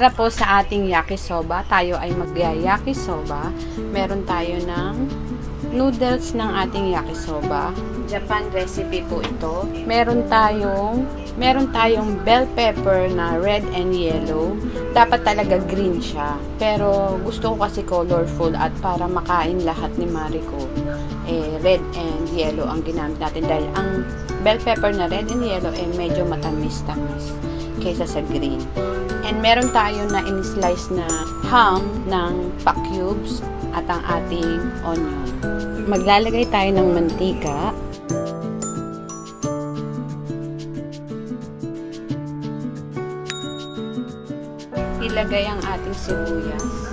Para po sa ating yakisoba, tayo ay mag-yakisoba. Meron tayo ng noodles ng ating yakisoba. Japan recipe po ito. Meron tayong bell pepper na red and yellow. Dapat talaga green siya. Pero gusto ko kasi colorful at para makain lahat ni Mariko, red and yellow ang ginamit natin dahil ang bell pepper na red and yellow medyo matamis-tamis kaysa sa green. And meron tayo na in-slice na ham ng pa-cubes at ang ating onion. Maglalagay tayo ng mantika. Ilagay ang ating sibuyas.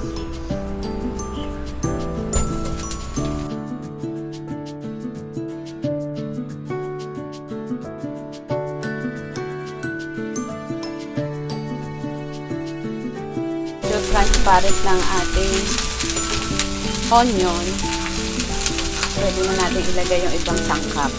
Transparent ng ating onion. Pwede na natin ilagay yung ibang sangkap.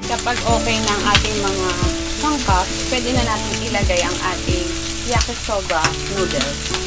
Kapag okay na ang ating mga sangkap, pwede na natin ilagay ang ating yakisoba noodles.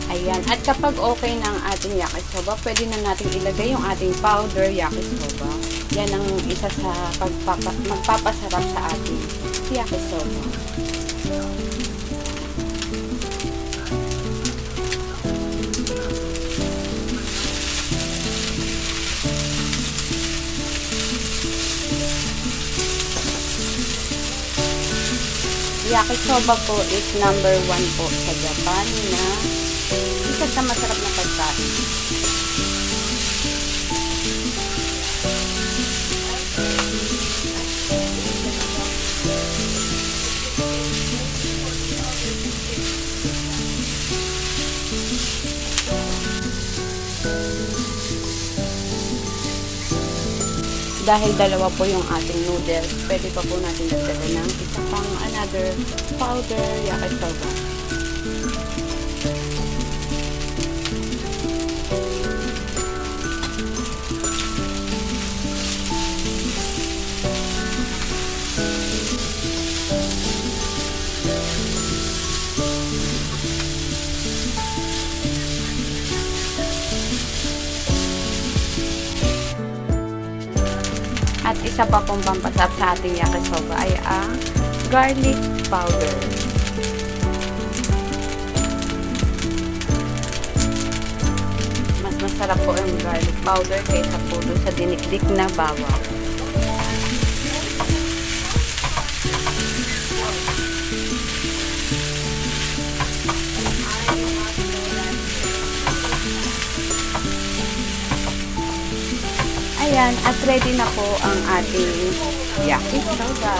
Ayan. At kapag okay na ang ating yakisoba, pwede na natin ilagay yung ating powder yakisoba. Yan ang isa sa magpapasarap sa ating yakisoba. Yakisoba po is number 1 po sa Japan na isa sa masarap na pagkain. Dahil dalawa po yung ating noodles, pwede pa po natin dagdagan ng isa pang another powder yakisoba. At isa pa pong pampasarap sa ating yakisoba ay ang garlic powder. Mas masarap po ang garlic powder kaysa po sa dinikdik na bawang. Ayan, at ready na po ang ating yakisoba.